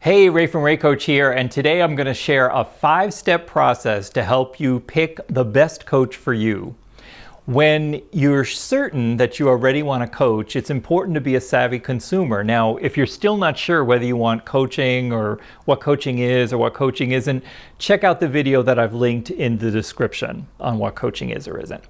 Hey, Ray from RayCoach here, and today I'm going to share a 5-step process to help you pick the best coach for you. When you're certain that you already want to coach, it's important to be a savvy consumer. Now, if you're still not sure whether you want coaching or what coaching is or what coaching isn't, check out the video that I've linked in the description on what coaching is or isn't.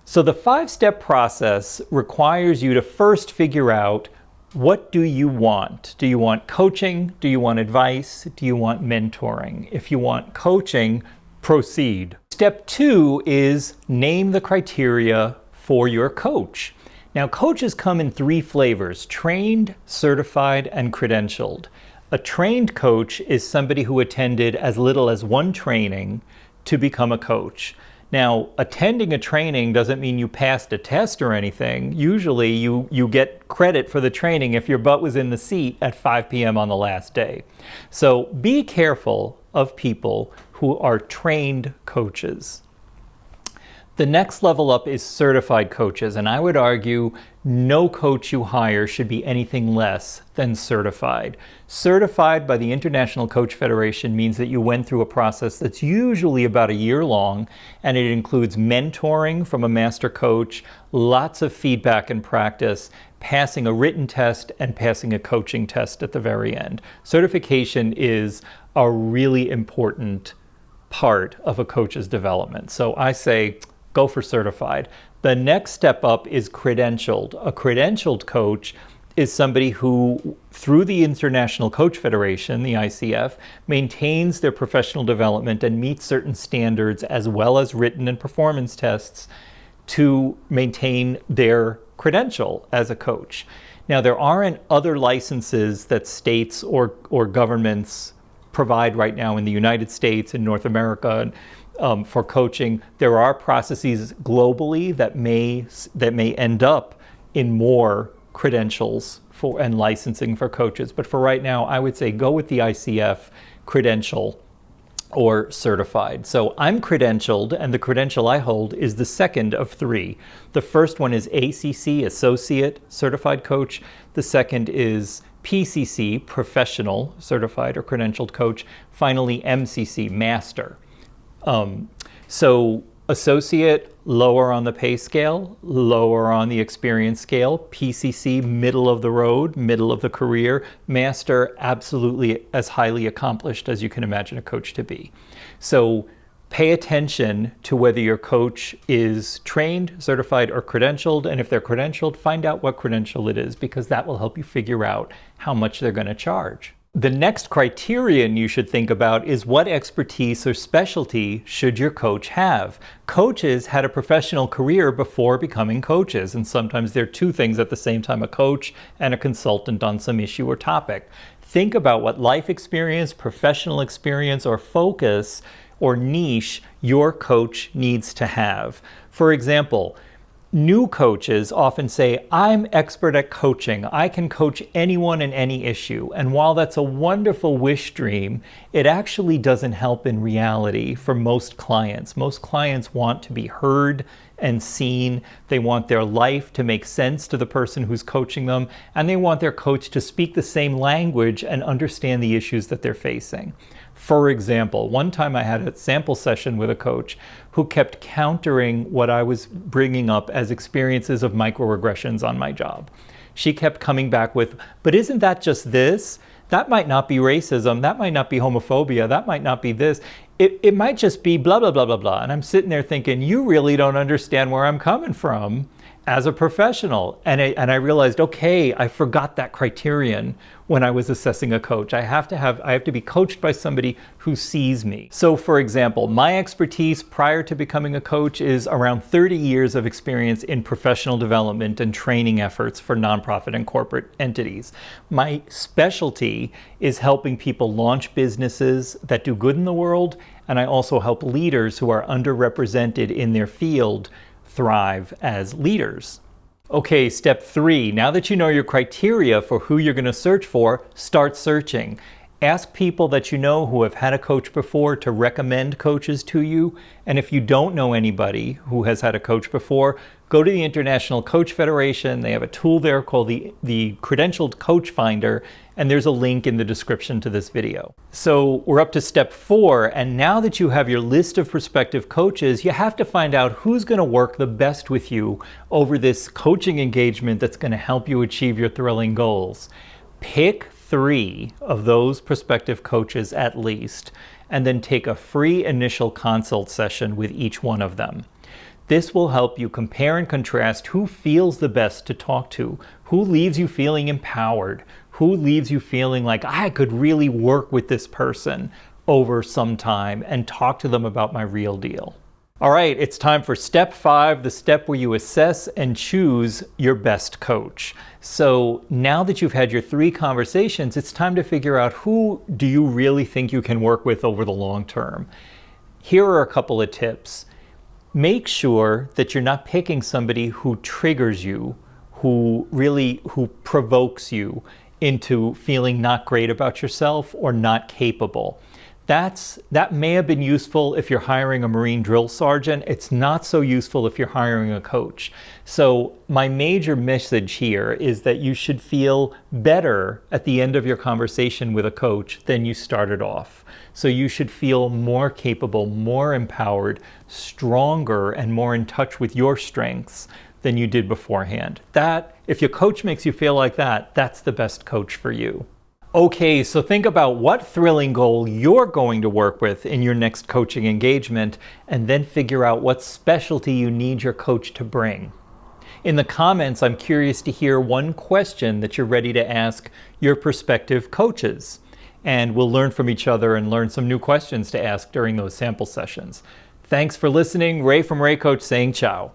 So the 5-step process requires you to first figure out, what do you want? Do you want coaching? Do you want advice? Do you want mentoring? If you want coaching, proceed. Step 2 is name the criteria for your coach. Now, coaches come in 3 flavors: trained, certified, and credentialed. A trained coach is somebody who attended as little as 1 training to become a coach. Now, attending a training doesn't mean you passed a test or anything. Usually you get credit for the training if your butt was in the seat at 5 p.m. on the last day. So be careful of people who are trained coaches. The next level up is certified coaches, and I would argue no coach you hire should be anything less than certified. Certified by the International Coach Federation means that you went through a process that's usually about a year long, and it includes mentoring from a master coach, lots of feedback and practice, passing a written test, and passing a coaching test at the very end. Certification is a really important part of a coach's development. So I say, go for certified. The next step up is credentialed. A credentialed coach is somebody who, through the International Coach Federation, the ICF, maintains their professional development and meets certain standards as well as written and performance tests to maintain their credential as a coach. Now, there aren't other licenses that states or governments provide right now in the United States and North America for coaching. There are processes globally that may end up in more credentials for and licensing for coaches. But for right now, I would say go with the ICF credential or certified. So I'm credentialed, and the credential I hold is the second of 3. The first one is ACC, Associate Certified Coach. The second is PCC, Professional Certified or Credentialed Coach. Finally, MCC, Master. So associate, lower on the pay scale, lower on the experience scale. PCC, middle of the road, middle of the career. Master, absolutely as highly accomplished as you can imagine a coach to be. So pay attention to whether your coach is trained, certified, or credentialed. And if they're credentialed, find out what credential it is, because that will help you figure out how much they're going to charge. The next criterion you should think about is, what expertise or specialty should your coach have? Coaches had a professional career before becoming coaches, and sometimes they're 2 things at the same time: a coach and a consultant on some issue or topic. Think about what life experience, professional experience, or focus or niche your coach needs to have. For example, new coaches often say, I'm expert at coaching. I can coach anyone in any issue. And while that's a wonderful wish dream, it actually doesn't help in reality for most clients. Most clients want to be heard and seen. They want their life to make sense to the person who's coaching them, and they want their coach to speak the same language and understand the issues that they're facing. For example, one time I had a sample session with a coach who kept countering what I was bringing up as experiences of microaggressions on my job. She kept coming back with, but isn't that just this? That might not be racism. That might not be homophobia. That might not be this. It might just be blah, blah, blah, blah, blah. And I'm sitting there thinking, you really don't understand where I'm coming from as a professional. And I realized, okay, I forgot that criterion when I was assessing a coach. I have to be coached by somebody who sees me. So for example, my expertise prior to becoming a coach is around 30 years of experience in professional development and training efforts for nonprofit and corporate entities. My specialty is helping people launch businesses that do good in the world, and I also help leaders who are underrepresented in their field thrive as leaders. Okay, step 3. Now that you know your criteria for who you're going to search for, start searching. Ask people that you know who have had a coach before to recommend coaches to you. And if you don't know anybody who has had a coach before, go to the International Coach Federation. They have a tool there called the Credentialed Coach Finder, and there's a link in the description to this video. So we're up to step 4, and now that you have your list of prospective coaches, you have to find out who's going to work the best with you over this coaching engagement that's going to help you achieve your thrilling goals. Pick 3 of those prospective coaches at least, and then take a free initial consult session with each one of them. This will help you compare and contrast who feels the best to talk to, who leaves you feeling empowered, who leaves you feeling like I could really work with this person over some time and talk to them about my real deal. All right, it's time for step 5, the step where you assess and choose your best coach. So now that you've had your 3 conversations, it's time to figure out who do you really think you can work with over the long term. Here are a couple of tips. Make sure that you're not picking somebody who triggers you, who provokes you into feeling not great about yourself or not capable. That may have been useful if you're hiring a Marine drill sergeant. It's not so useful if you're hiring a coach. So my major message here is that you should feel better at the end of your conversation with a coach than you started off. So you should feel more capable, more empowered, stronger, and more in touch with your strengths than you did beforehand. If your coach makes you feel like that, that's the best coach for you. Okay, so think about what thrilling goal you're going to work with in your next coaching engagement, and then figure out what specialty you need your coach to bring. In the comments, I'm curious to hear one question that you're ready to ask your prospective coaches. And we'll learn from each other and learn some new questions to ask during those sample sessions. Thanks for listening. Ray from RayCoach saying ciao.